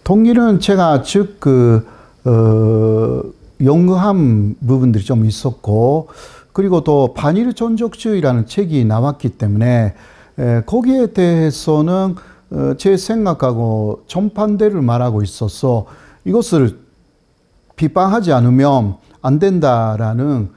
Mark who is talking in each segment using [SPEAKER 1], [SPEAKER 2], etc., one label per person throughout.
[SPEAKER 1] 동일은 제가 즉 연구한 부분들이 좀 있었고, 그리고 또 반일 종족주의라는 책이 나왔기 때문에 거기에 대해서는 제 생각하고 정반대를 말하고 있어서 이것을 비판하지 않으면 안 된다라는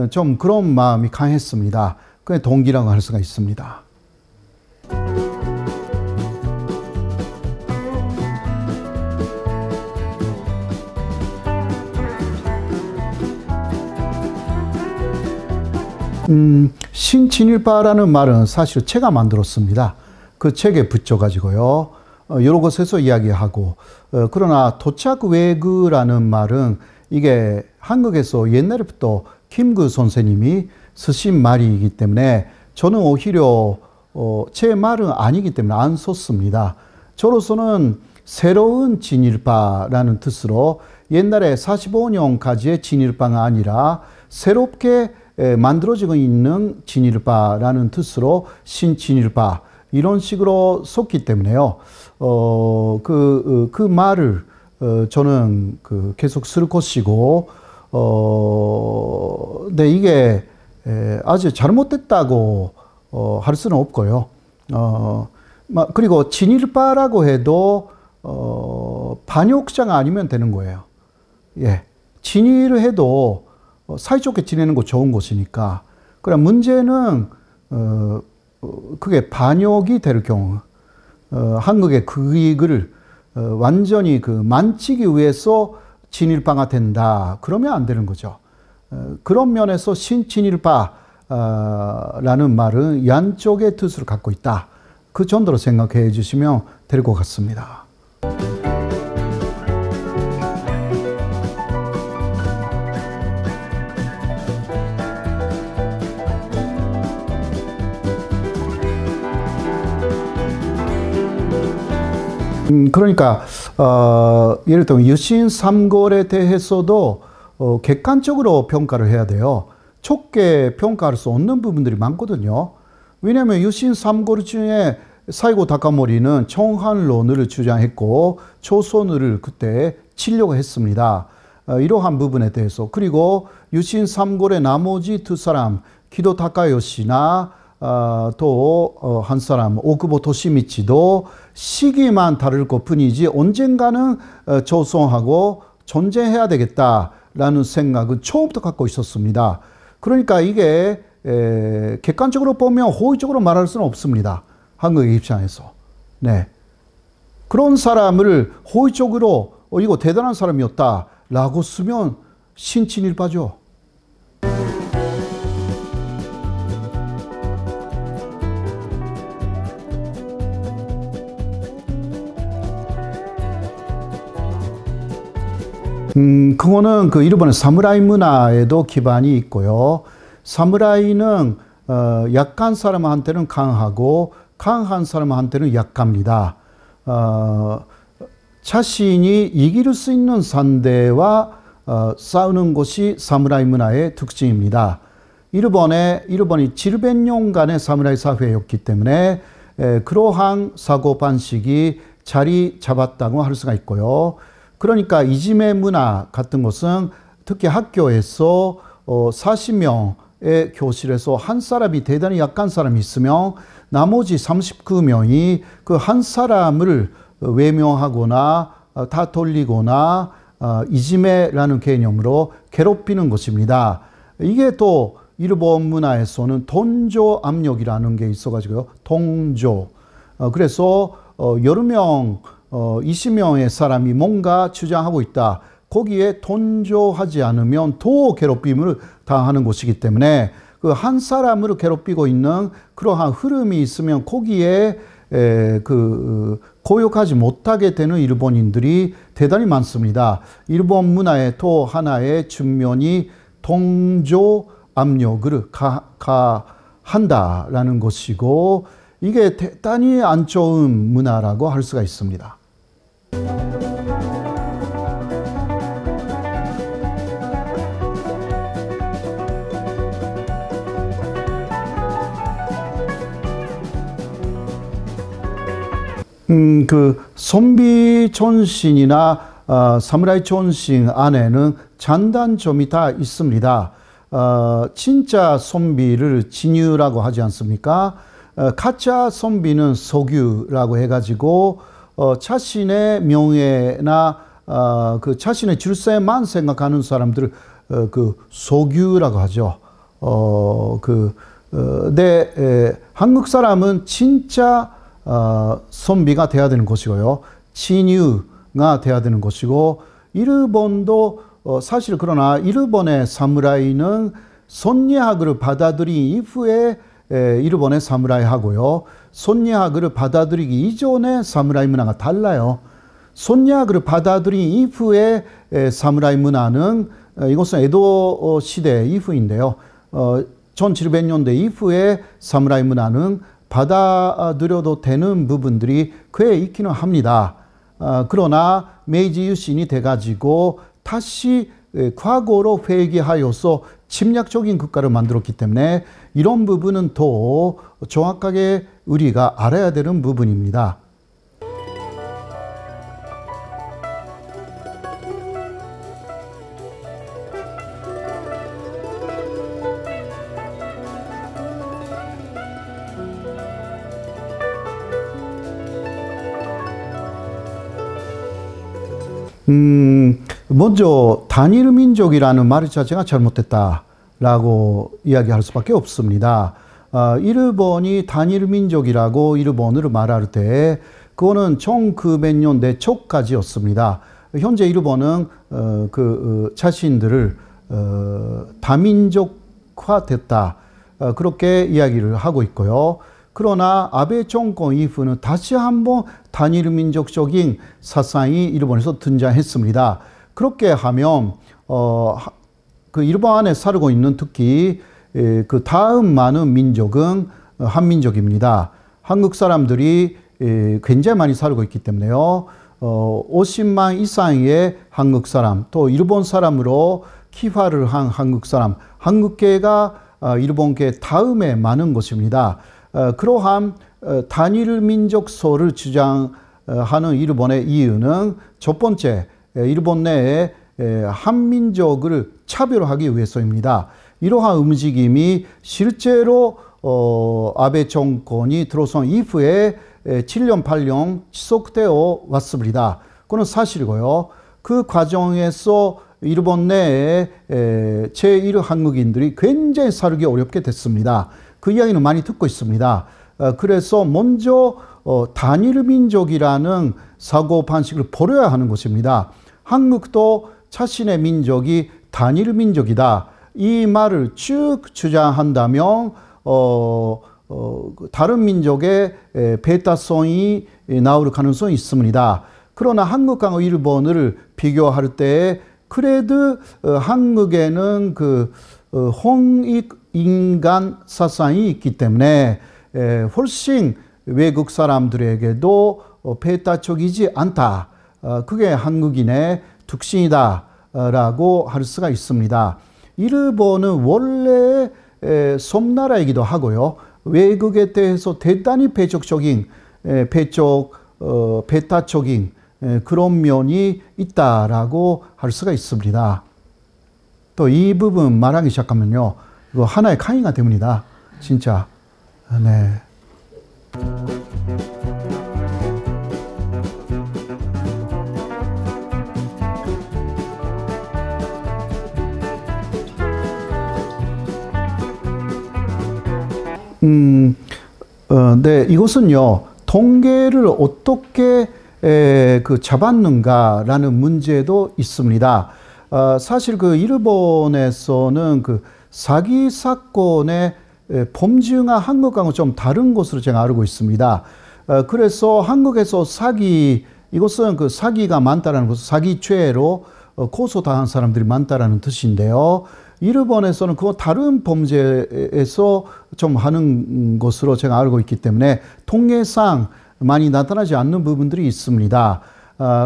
[SPEAKER 1] 좀 그런 마음이 강했습니다. 그게 동기라고 할 수가 있습니다. 신진일파라는 말은 사실 제가 만들었습니다. 그 책에 붙여가지고요. 여러 곳에서 이야기하고, 그러나 도착외구라는 말은 이게 한국에서 옛날부터 김구 선생님이 쓰신 말이기 때문에 저는 오히려 제 말은 아니기 때문에 안 썼습니다. 저로서는 새로운 진일파라는 뜻으로 옛날에 45년까지의 진일파가 아니라 새롭게 만들어지고 있는 진일파라는 뜻으로 신진일파 이런 식으로 썼기 때문에요. 그 말을 저는 계속 쓸 것이고, 근데 이게 아주 잘못됐다고 할 수는 없고요. 그리고 진일파라고 해도 반역자가 아니면 되는 거예요. 예, 진일을 해도 사이좋게 지내는 거 좋은 것이니까. 그럼 문제는 그게 반역이 될 경우, 한국의 국익을 완전히 만지기 위해서 진일파가 된다. 그러면 안 되는 거죠. 그런 면에서 신진일파라는 말은 양쪽의 뜻을 갖고 있다. 그 정도로 생각해 주시면 될 것 같습니다. 그러니까 예를 들면 유신삼골에 대해서도 객관적으로 평가를 해야 돼요. 좁게 평가할 수 없는 부분들이 많거든요. 왜냐하면 유신삼골 중에 사이고 다카모리는 청한론을 주장했고 조선을 그때 치려고 했습니다. 이러한 부분에 대해서. 그리고 유신삼골의 나머지 두 사람 기도 타카요시나 또 한 사람 오쿠보 토시미치도 시기만 다를 것 뿐이지 언젠가는 조선하고 전쟁해야 되겠다라는 생각은 처음부터 갖고 있었습니다. 그러니까 이게 객관적으로 보면 호의적으로 말할 수는 없습니다. 한국의 입장에서. 네. 그런 사람을 호의적으로 이거 대단한 사람이었다라고 쓰면 신친일파죠. 그거는 일본의 사무라이 문화에도 기반이 있고요. 사무라이는 약한 사람한테는 강하고 강한 사람한테는 약합니다. 자신이 이길 수 있는 상대와 싸우는 것이 사무라이 문화의 특징입니다. 일본이 700년간의 사무라이 사회였기 때문에 그러한 사고 방식이 자리 잡았다고 할 수가 있고요. 그러니까 이지메 문화 같은 것은 특히 학교에서 40명의 교실에서 한 사람이 대단히 약한 사람이 있으면 나머지 39명이 그 한 사람을 외면하거나 다 돌리거나 이지메라는 개념으로 괴롭히는 것입니다. 이게 또 일본 문화에서는 동조 압력이라는 게 있어가지고요. 동조. 그래서 여러 명 20명의 사람이 뭔가 주장하고 있다. 거기에 동조하지 않으면 더 괴롭힘을 당하는 것이기 때문에 그 한 사람을 괴롭히고 있는 그러한 흐름이 있으면 거기에 고역하지 못하게 되는 일본인들이 대단히 많습니다. 일본 문화의 또 하나의 측면이 동조 압력을 가한다라는 것이고 이게 대단히 안 좋은 문화라고 할 수가 있습니다. 그 손비 촌신이나 사무라이 촌신 안에는 장단점이 다 있습니다. 진짜 손비를 진유라고 하지 않습니까? 가짜 손비는 소규라고 해가지고 자신의 명예나 그 자신의 출세만 생각하는 사람들을 그 소규라고 하죠. 한국 사람은 진짜 손비가 돼야 되는 것이고요. 진유가 돼야 되는 것이고, 일본도 사실 그러나 일본의 사무라이는 손예학을 받아들인 이후에 일본의 사무라이 하고요. 손예학을 받아들이기 이전의 사무라이 문화가 달라요. 손예학을 받아들인 이후에 사무라이 문화는 이것은 에도 시대 이후인데요. 1700년대 이후에 사무라이 문화는 받아들여도 되는 부분들이 꽤 있기는 합니다. 그러나 메이지 유신이 돼가지고 다시 과거로 회귀하여서 침략적인 국가를 만들었기 때문에 이런 부분은 더 정확하게 우리가 알아야 되는 부분입니다. 먼저 단일 민족이라는 말 자체가 잘못됐다라고 이야기할 수밖에 없습니다. 일본이 단일 민족이라고 일본을 말할 때 그거는 1900년대 초까지였습니다. 현재 일본은 자신들을 다민족화됐다, 그렇게 이야기를 하고 있고요. 그러나 아베 정권 이후는 다시 한번 단일 민족적인 사상이 일본에서 등장했습니다. 그렇게 하면 그 일본 안에 살고 있는 특히 그 다음 많은 민족은 한민족입니다. 한국 사람들이 굉장히 많이 살고 있기 때문에요. 50만 이상의 한국 사람, 또 일본 사람으로 귀화를 한 한국 사람, 한국계가 일본계 다음에 많은 것입니다. 그러한 단일 민족소를 주장하는 일본의 이유는 첫 번째, 일본 내에 한민족을 차별하기 위해서입니다. 이러한 움직임이 실제로 아베 정권이 들어선 이후에 7년, 8년 지속되어 왔습니다. 그건 사실이고요. 그 과정에서 일본 내에 제1 한국인들이 굉장히 살기 어렵게 됐습니다. 그 이야기는 많이 듣고 있습니다. 그래서 먼저 단일 민족이라는 사고 방식을 버려야 하는 것입니다. 한국도 자신의 민족이 단일 민족이다, 이 말을 쭉 주장한다면 다른 민족의 배타성이 나올 가능성이 있습니다. 그러나 한국과 일본을 비교할 때 그래도 한국에는 그 홍익 인간 사상이 있기 때문에 훨씬 외국 사람들에게도 배타적이지 않다. 그게 한국인의 특징이다 라고 할 수가 있습니다. 일본은 원래 섬나라이기도 하고요. 외국에 대해서 대단히 배타적인 그런 면이 있다라고 할 수가 있습니다. 또 이 부분 말하기 시작하면요, 이거 하나의 강의가 됩니다. 진짜. 네. 네, 이것은요, 통계를 어떻게 잡았는가라는 문제도 있습니다. 사실 그 일본에서는 그 사기 사건의 범죄가 한국하고 좀 다른 것으로 제가 알고 있습니다. 그래서 한국에서 이것은 그 사기가 많다라는 것은 사기죄로 고소당한 사람들이 많다라는 뜻인데요. 일본에서는 그거 다른 범죄에서 좀 하는 것으로 제가 알고 있기 때문에 통계상 많이 나타나지 않는 부분들이 있습니다.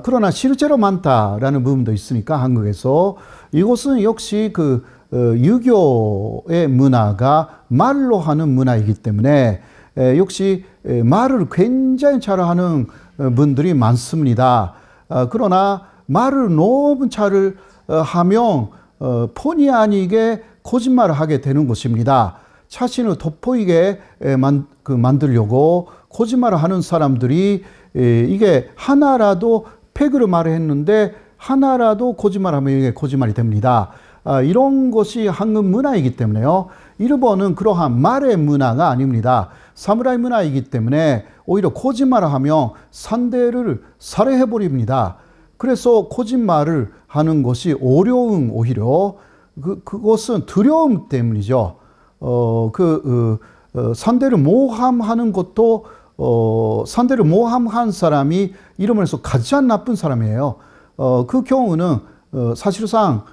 [SPEAKER 1] 그러나 실제로 많다라는 부분도 있으니까 한국에서 이것은 역시 그 유교의 문화가 말로 하는 문화이기 때문에 역시 말을 굉장히 잘하는 분들이 많습니다. 그러나 말을 너무 잘 하면 본의 아니게 거짓말을 하게 되는 것입니다. 자신을 돋보이게 만들려고 거짓말을 하는 사람들이 이게 하나라도 팩으로 말을 했는데 하나라도 거짓말하면 이게 거짓말이 됩니다. 이런 것이 한국 문화이기 때문에요. 일본은 그러한 말의 문화가 아닙니다. 사무라이 문화이기 때문에 오히려 거짓말을 하면 상대를 살해해버립니다. 그래서 거짓말을 하는 것이 어려움, 오히려 그것은 두려움 때문이죠. 상대를 모함하는 것도 상대를 모함한 사람이 이름으로서 가장 나쁜 사람이에요. 그 경우는 사실상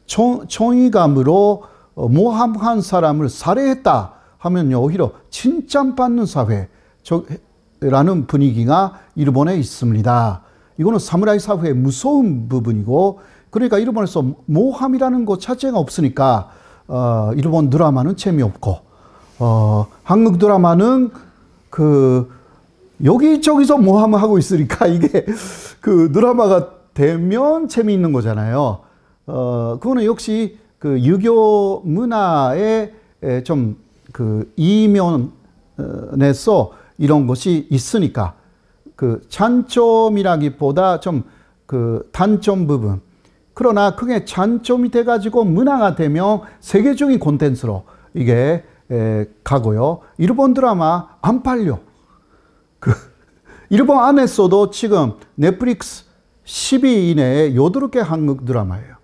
[SPEAKER 1] 정의감으로 모함한 사람을 살해했다 하면요, 오히려 칭찬받는 사회라는 분위기가 일본에 있습니다. 이거는 사무라이 사회의 무서운 부분이고, 그러니까 일본에서 모함이라는 것 자체가 없으니까 일본 드라마는 재미없고, 한국 드라마는 여기저기서 모함을 하고 있으니까 이게 드라마가 되면 재미있는 거잖아요. 그거는 역시 유교 문화의 좀 이면에서 이런 것이 있으니까 장점이라기보다 좀 단점 부분. 그러나 그게 장점이 돼가지고 문화가 되면 세계적인 콘텐츠로 이게 가고요. 일본 드라마 안 팔려. 일본 안에서도 지금 넷플릭스 10위 이내에 8개 한국 드라마예요.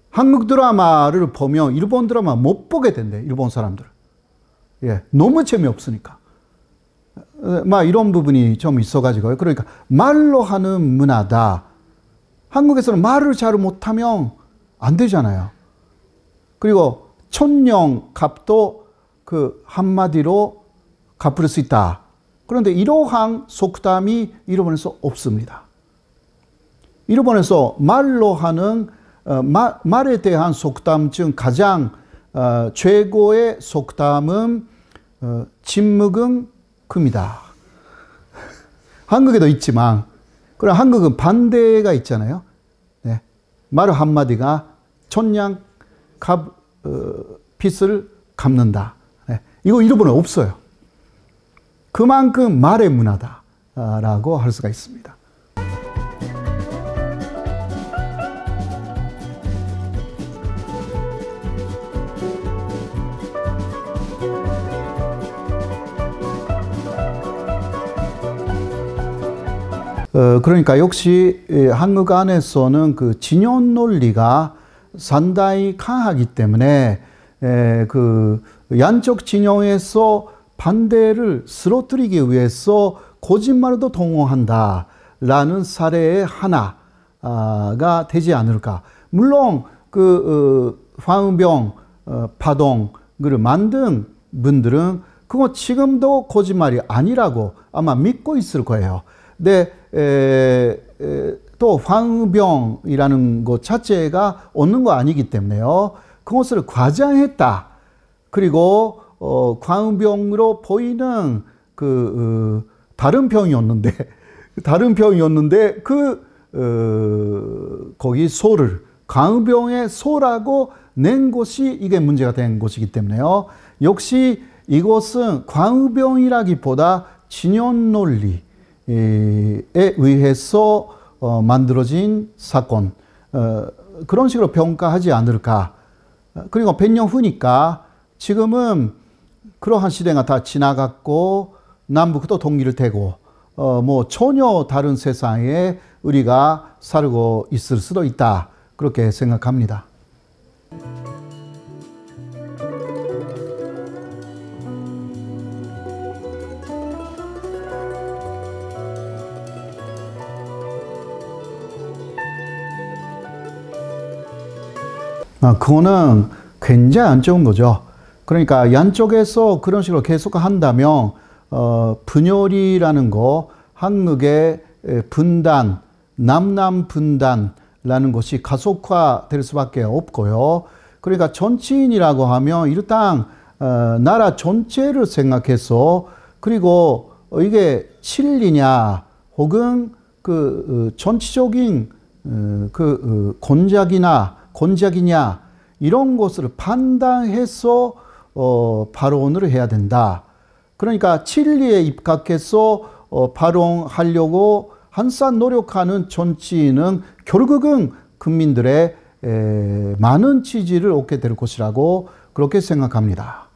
[SPEAKER 1] 한국 드라마를 보면 일본 드라마 못 보게 된대, 일본 사람들. 예, 너무 재미없으니까. 이런 부분이 좀 있어가지고요. 그러니까 말로 하는 문화다. 한국에서는 말을 잘 못하면 안 되잖아요. 그리고 천냥값도 한마디로 갚을 수 있다. 그런데 이러한 속담이 일본에서 없습니다. 일본에서 말로 하는 말에 대한 속담 중 가장 최고의 속담은 침묵은 금이다. 한국에도 있지만, 그럼 한국은 반대가 있잖아요. 네. 말 한마디가 천냥 빚을 갚는다. 네. 이거 일본에 없어요. 그만큼 말의 문화다라고 할 수가 있습니다. 그러니까 역시 한국 안에서는 진영 논리가 상당히 강하기 때문에 양쪽 진영에서 반대를 쓰러뜨리기 위해서 거짓말도 동원한다라는 사례의 하나가 되지 않을까. 물론 황은병 파동을 만든 분들은 그거 지금도 거짓말이 아니라고 아마 믿고 있을 거예요. 근데 또 황병이라는 것 자체가 없는 거 아니기 때문에요. 그것을 과장했다. 그리고 광병으로 보이는 다른 병이었는데 거기 소를 광병의 소라고 낸 것이 이게 문제가 된 것이기 때문에요. 역시 이것은 광병이라기보다 진영 논리 에 의해서 만들어진 사건, 그런 식으로 평가하지 않을까. 그리고 100년 후니까 지금은 그러한 시대가 다 지나갔고 남북도 통일이 되고 전혀 다른 세상에 우리가 살고 있을 수도 있다, 그렇게 생각합니다. 그거는 굉장히 안 좋은 거죠. 그러니까 양쪽에서 그런 식으로 계속 한다면 분열이라는 거, 한국의 분단, 남남 분단이라는 것이 가속화될 수밖에 없고요. 그러니까 정치인이라고 하면 일단 나라 전체를 생각해서, 그리고 이게 진리냐 혹은 그 전치적인 곤작이냐 이런 것을 판단해서 발언을 해야 된다. 그러니까 진리에 입각해서 발언하려고 한산 노력하는 정치인은 결국은 국민들의 많은 지지를 얻게 될 것이라고 그렇게 생각합니다.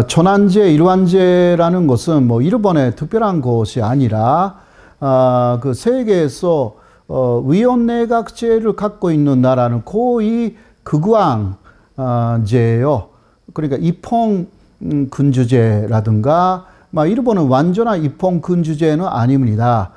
[SPEAKER 1] 천안제, 일환제라는 것은 뭐 일본의 특별한 것이 아니라 그 세계에서 위원내각제를 갖고 있는 나라는 거의 극우왕제예요. 그러니까 입헌군주제라든가 일본은 완전한 입헌군주제는 아닙니다.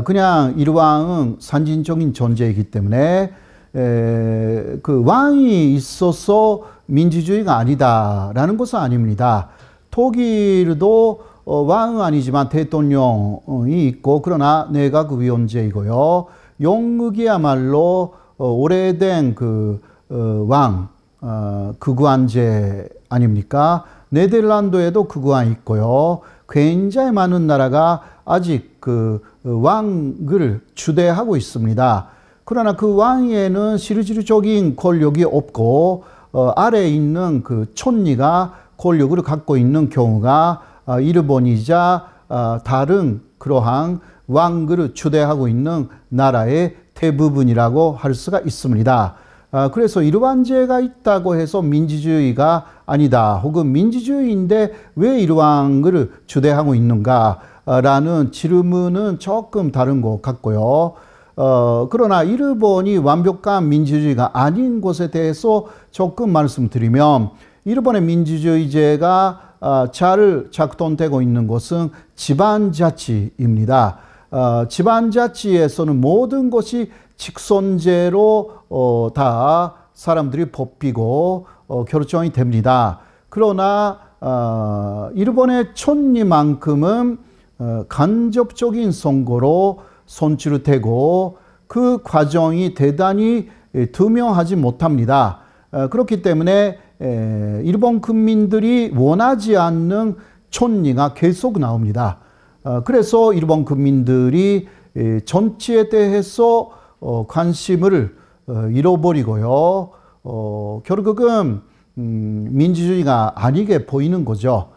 [SPEAKER 1] 그냥 일왕은 산진적인 존재이기 때문에 그 왕이 있어서 민주주의가 아니다라는 것은 아닙니다. 독일도 왕은 아니지만 대통령이 있고 그러나 내각위원제이고요. 영국이야말로 오래된 그 왕, 극우왕제 아닙니까? 네덜란드에도 극우왕이 있고요. 굉장히 많은 나라가 아직 그 왕을 주대하고 있습니다. 그러나 그 왕위에는 실질적인 권력이 없고 아래에 있는 그 촌리가 권력을 갖고 있는 경우가 일본이자 다른 그러한 왕을 주대하고 있는 나라의 대부분이라고 할 수가 있습니다. 그래서 일왕제가 있다고 해서 민주주의가 아니다 혹은 민주주의인데 왜 일왕을 주대하고 있는가 라는 질문은 조금 다른 것 같고요. 그러나 일본이 완벽한 민주주의가 아닌 것에 대해서 조금 말씀드리면 일본의 민주주의제가 잘 작동되고 있는 것은 지방자치입니다. 지방자치에서는 모든 것이 직선제로 다 사람들이 뽑히고 결정이 됩니다. 그러나 일본의 촌리만큼은 간접적인 선거로 선출되고 그 과정이 대단히 투명하지 못합니다. 그렇기 때문에 일본 국민들이 원하지 않는 촌리가 계속 나옵니다. 그래서 일본 국민들이 정치에 대해서 관심을 잃어버리고요. 결국은 민주주의가 아니게 보이는 거죠.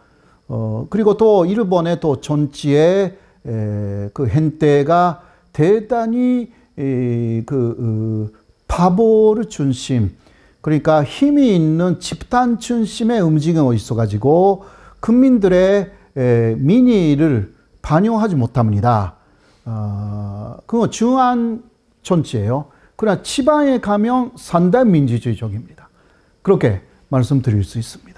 [SPEAKER 1] 그리고 또 일본의 또 정치의 그 행태가 대단히 파벌 중심, 그러니까 힘이 있는 집단 중심의 움직임이 있어가지고 국민들의 민의를 반영하지 못합니다. 그건 중요한 정치예요. 그러나 지방에 가면 상당히 민주주의적입니다. 그렇게 말씀드릴 수 있습니다.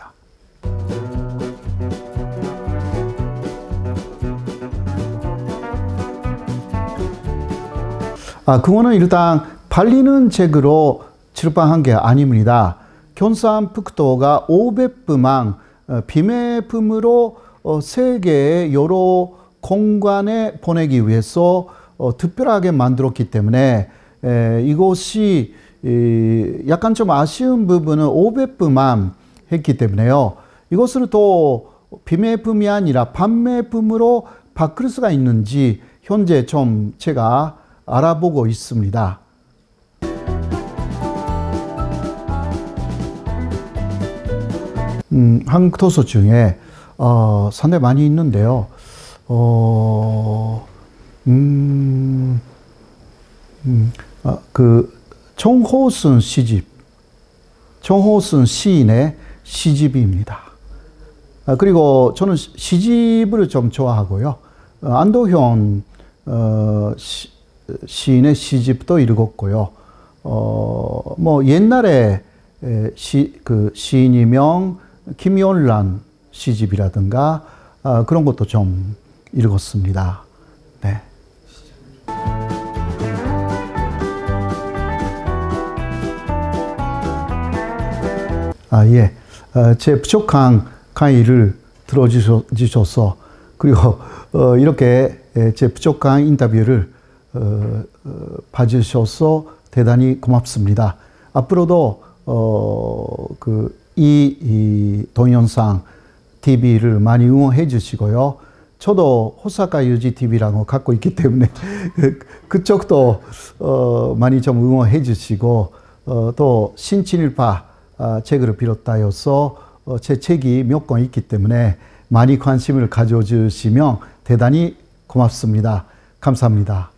[SPEAKER 1] 그거는 일단 팔리는 책으로 출판한 게 아닙니다. 경상북도가 500부만 비매품으로 세계의 여러 공간에 보내기 위해서 특별하게 만들었기 때문에 이것이 약간 좀 아쉬운 부분은 500부만 했기 때문에요. 이것을 또 비매품이 아니라 판매품으로 바꿀 수가 있는지 현재 좀 제가 알아보고 있습니다. 한국 도서 중에 상당히 많이 있는데요. 그 정호순 시집, 정호순 시인의 시집입니다. 그리고 저는 시집을 좀 좋아하고요. 안도현 시인의 시집도 읽었고요. 뭐 옛날에 그 시인이명 김연란 시집이라든가 그런 것도 좀 읽었습니다. 네. 예. 제 부족한 강의를 들어주셔서 그리고 이렇게 제 부족한 인터뷰를 봐주셔서 대단히 고맙습니다. 앞으로도 이 동영상 TV를 많이 응원해 주시고요. 저도 호사카 유지 TV라고 갖고 있기 때문에 그쪽도 많이 좀 응원해 주시고 또 신친일파 책을 비롯하여서 제 책이 몇 권 있기 때문에 많이 관심을 가져주시면 대단히 고맙습니다. 감사합니다.